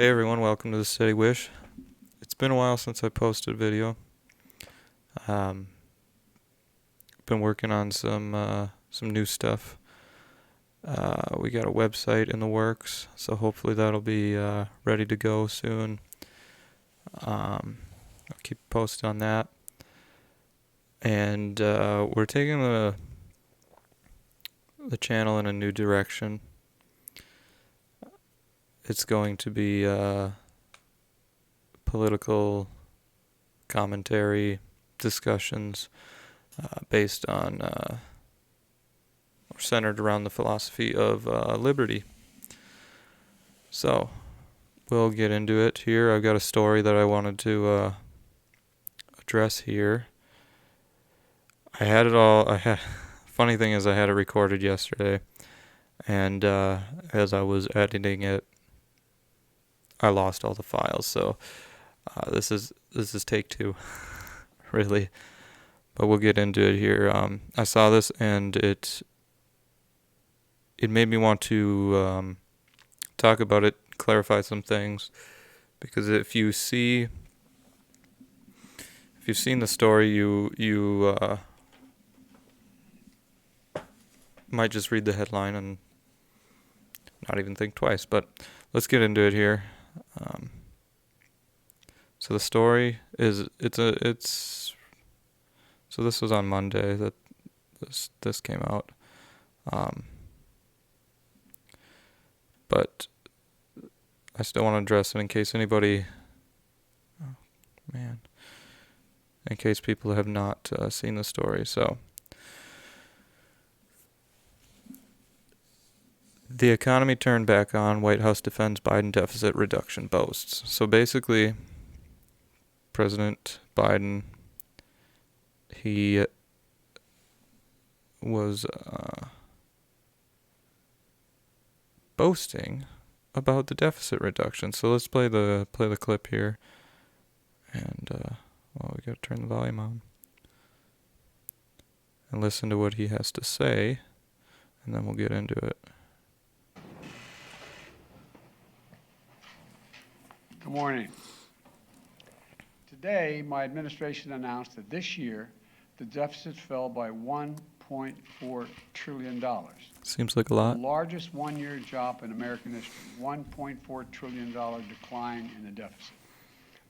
Hey everyone, welcome to the Steady Wish. It's been a while since I posted a video. Um, been working on some new stuff. We got a website in the works, so hopefully that'll be ready to go soon. I'll keep posted on that. And we're taking the channel in a new direction. It's going to be political commentary discussions based on or centered around the philosophy of liberty. So we'll get into it here. I've got a story that I wanted to address here. I had it all. Funny thing is, I had it recorded yesterday, and as I was editing it, I lost all the files. So this is take two, really. But we'll get into it here. I saw this and it made me want to talk about it, clarify some things, because if you've seen the story, you might just read the headline and not even think twice. But let's get into it here. So the story is so this was on Monday that this came out. But I still want to address it in case anybody, in case people have not seen the story. So the economy turned back on. White House defends Biden deficit reduction boasts. So basically, President Biden, he was boasting about the deficit reduction. So let's play the clip here, and we gotta turn the volume on and listen to what he has to say, and then we'll get into it. Good morning. Today, my administration announced that this year, the deficit fell by $1.4 trillion. Seems like a lot. The largest one-year drop in American history, $1.4 trillion decline in the deficit.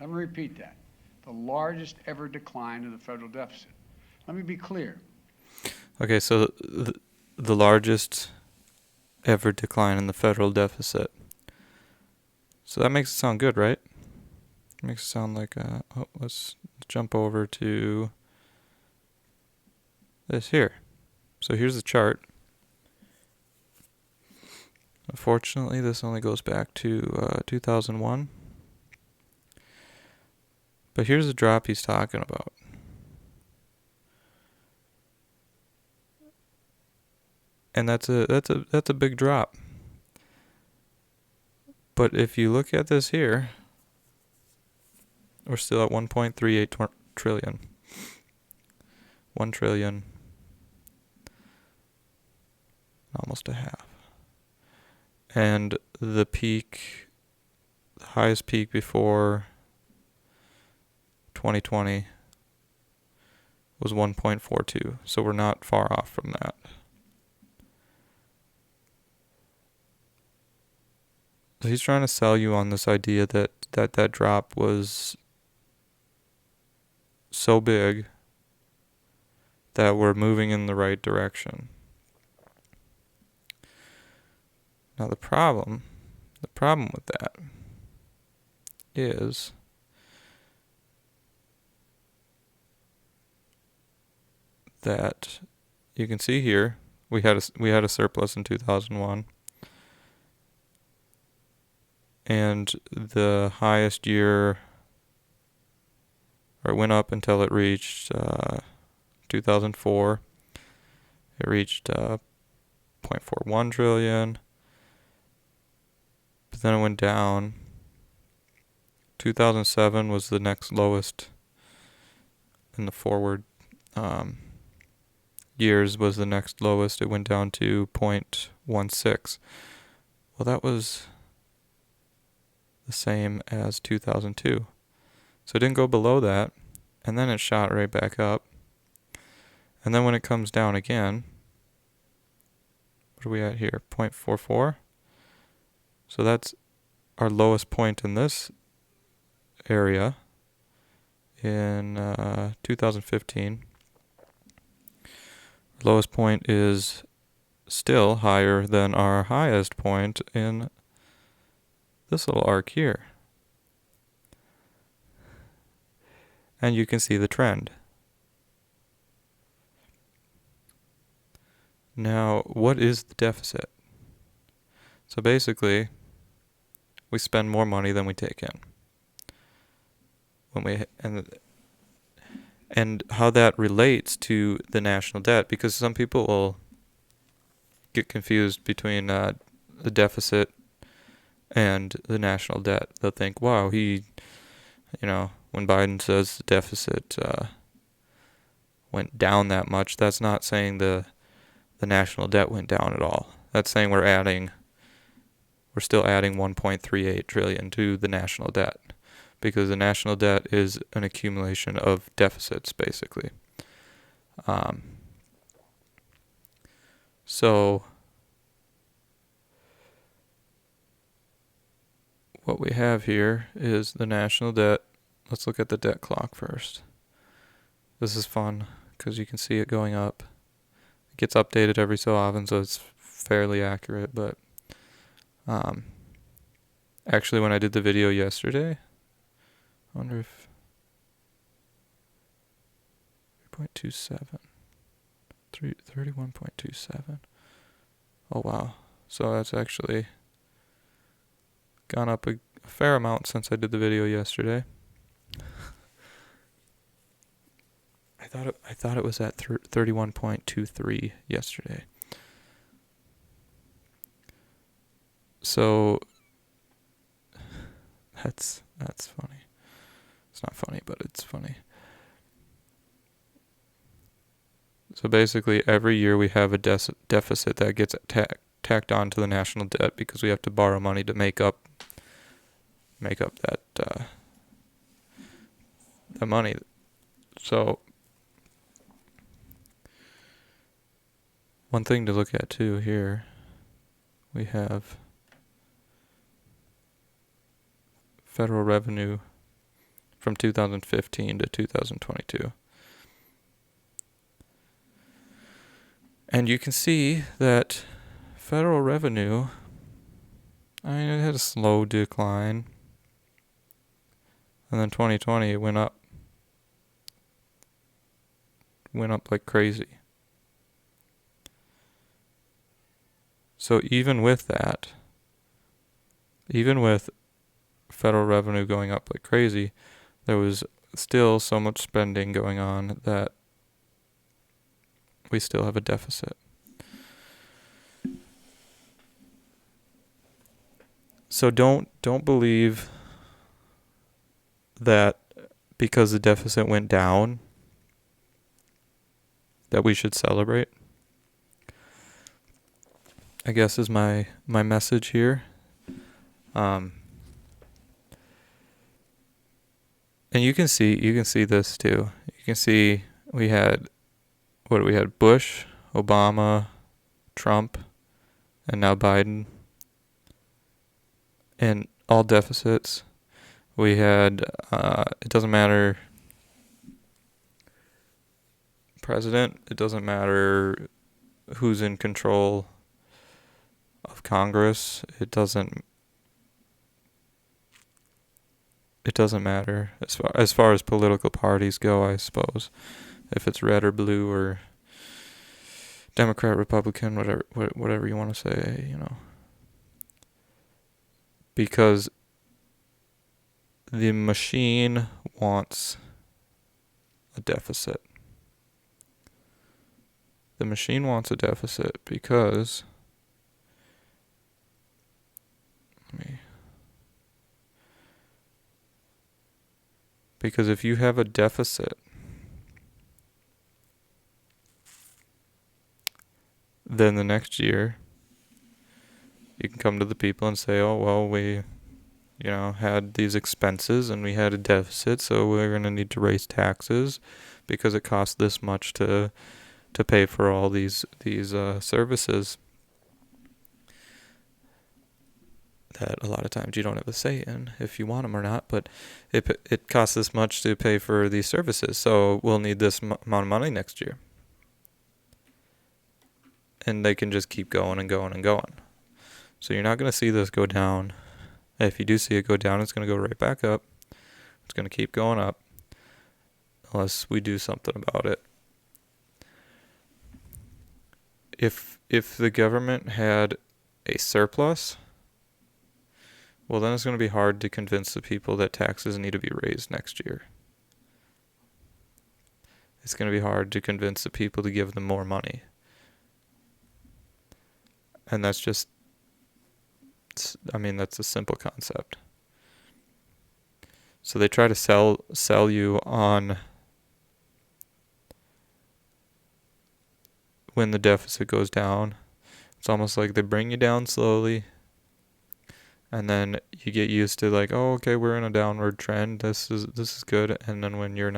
Let me repeat that. The largest ever decline in the federal deficit. Let me be clear. Okay, so the largest ever decline in the federal deficit. So that makes it sound good, right? It makes it sound like, let's jump over to this here. So here's the chart. Unfortunately, this only goes back to 2001. But here's the drop he's talking about. And that's a big drop. But if you look at this here, we're still at 1.38 trillion. 1 trillion. Almost a half. And the highest peak before 2020 was 1.42. So we're not far off from that. So he's trying to sell you on this idea that drop was so big that we're moving in the right direction. Now the problem with that is that you can see here we had a surplus in 2001, and the highest year, or it went up until it reached 2004. It reached 0.41 trillion. But then it went down. 2007 was the next lowest in the forward years, was the next lowest. It went down to 0.16. Well, that was the same as 2002. So it didn't go below that, and then it shot right back up. And then when it comes down again, what are we at here? 0.44. So that's our lowest point in this area in 2015. Lowest point is still higher than our highest point in this little arc here. And you can see the trend. Now, what is the deficit? So basically, we spend more money than we take in. And how that relates to the national debt, because some people will get confused between the deficit and the national debt. They'll think, wow, when Biden says the deficit went down that much, that's not saying the national debt went down at all. That's saying we're still adding 1.38 trillion to the national debt, because the national debt is an accumulation of deficits, basically. So what we have here is the national debt. Let's look at the debt clock first. This is fun because you can see it going up. It gets updated every so often, so it's fairly accurate, but actually when I did the video yesterday, I wonder if 31.27. Oh wow. So that's actually gone up a fair amount since I did the video yesterday. I thought it was at 31.23 yesterday. So that's funny. It's not funny, but it's funny. So basically, every year we have a deficit that gets tacked on to the national debt because we have to borrow money to make up that the money. So one thing to look at too here, we have federal revenue from 2015 to 2022. And you can see that federal revenue, it had a slow decline. And then 2020, it went up like crazy. So even with that, even with federal revenue going up like crazy, there was still so much spending going on that we still have a deficit. So don't believe that because the deficit went down that we should celebrate. I guess is my message here. And you can see this too. You can see we had Bush, Obama, Trump, and now Biden. And all deficits. We had, it doesn't matter president, it doesn't matter who's in control of Congress, it doesn't matter as far as political parties go, I suppose. If it's red or blue or Democrat, Republican, whatever you want to say, Because the machine wants a deficit. The machine wants a deficit because if you have a deficit, then the next year you can come to the people and say, oh, well, we had these expenses and we had a deficit, so we're going to need to raise taxes because it costs this much to pay for all these services that a lot of times you don't have a say in if you want them or not, but it costs this much to pay for these services, so we'll need this amount of money next year. And they can just keep going and going and going. So you're not going to see this go down. If you do see it go down, it's going to go right back up. It's going to keep going up unless we do something about it. If the government had a surplus, well, then it's going to be hard to convince the people that taxes need to be raised next year. It's going to be hard to convince the people to give them more money. And that's just, that's a simple concept. So they try to sell you on when the deficit goes down. It's almost like they bring you down slowly, and then you get used to like, oh, okay, we're in a downward trend. This is good. And then when you're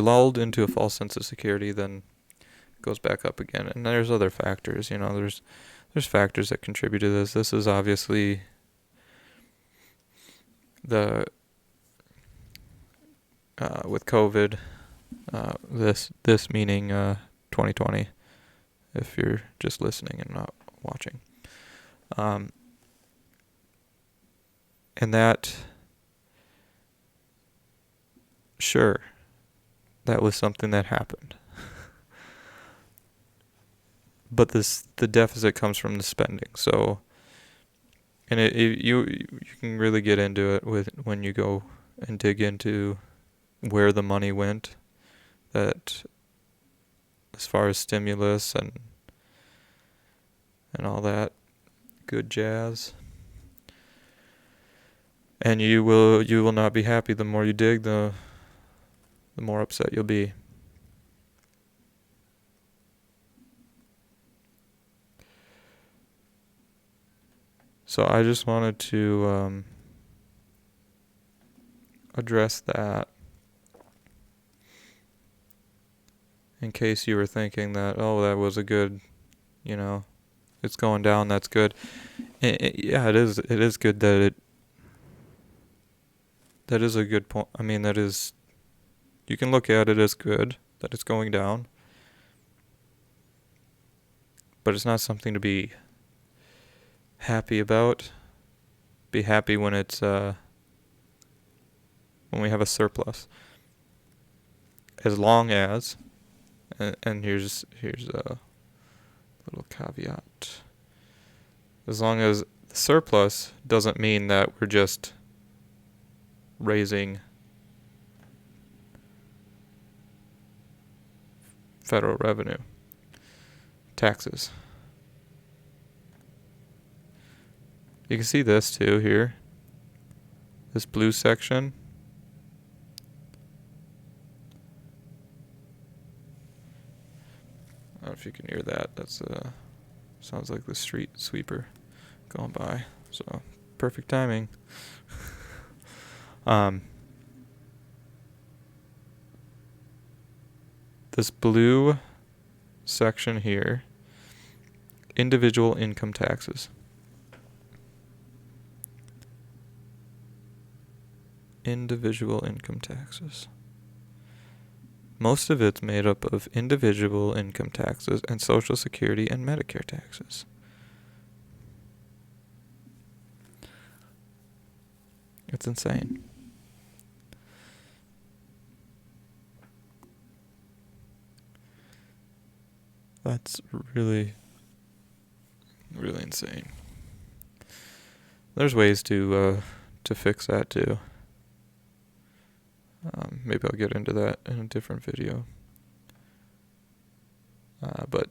lulled into a false sense of security, then it goes back up again. And there's other factors, there's factors that contribute to this. This is obviously with COVID, this meaning 2020, if you're just listening and not watching. And that, sure, that was something that happened. But the deficit comes from the spending. So, and you can really get into it when you go and dig into where the money went, that as far as stimulus and all that good jazz. And you will not be happy. The more you dig, the more upset you'll be. So I just wanted to address that in case you were thinking that, oh, that was a good, it's going down, that's good. Yeah, it is. It is good that is a good point. You can look at it as good that it's going down, but it's not something to be happy about. Be happy when it's when we have a surplus. As long as, and here's a little caveat. As long as the surplus doesn't mean that we're just raising federal revenue, taxes. You can see this too here. This blue section. I don't know if you can hear that. That's sounds like the street sweeper going by. So perfect timing. This blue section here, individual income taxes. Individual income taxes. Most of it's made up of individual income taxes and Social Security and Medicare taxes. It's insane. That's really, really insane. There's ways to fix that too. Maybe I'll get into that in a different video. But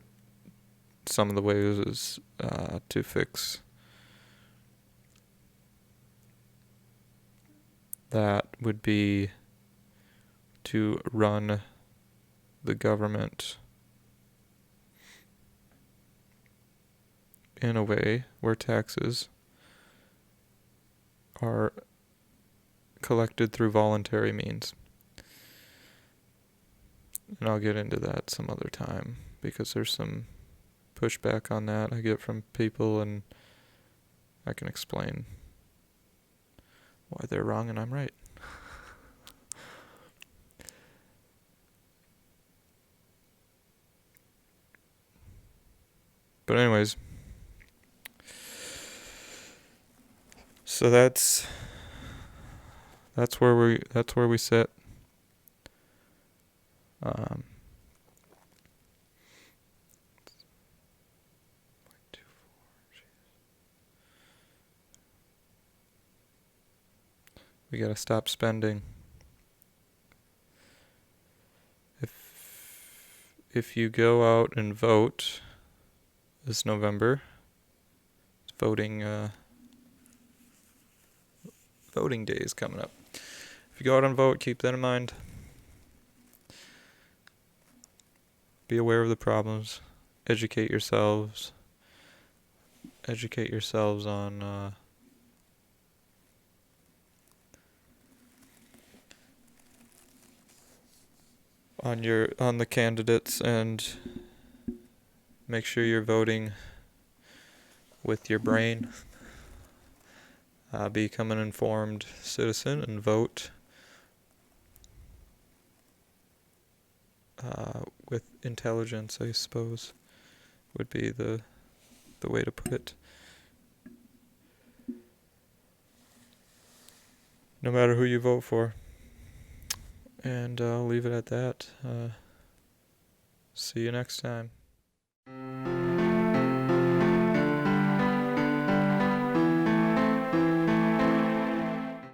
some of the ways is to fix that would be to run the government in a way where taxes are collected through voluntary means. And I'll get into that some other time because there's some pushback on that I get from people, and I can explain why they're wrong and I'm right. But anyways, so that's where we sit. We gotta stop spending. If you go out and vote this November, voting day is coming up. If you go out and vote, keep that in mind. Be aware of the problems. Educate yourselves. Educate yourselves on on the candidates, and make sure you're voting with your brain. Become an informed citizen and vote with intelligence, I suppose, would be the way to put it. No matter who you vote for. And I'll leave it at that. See you next time.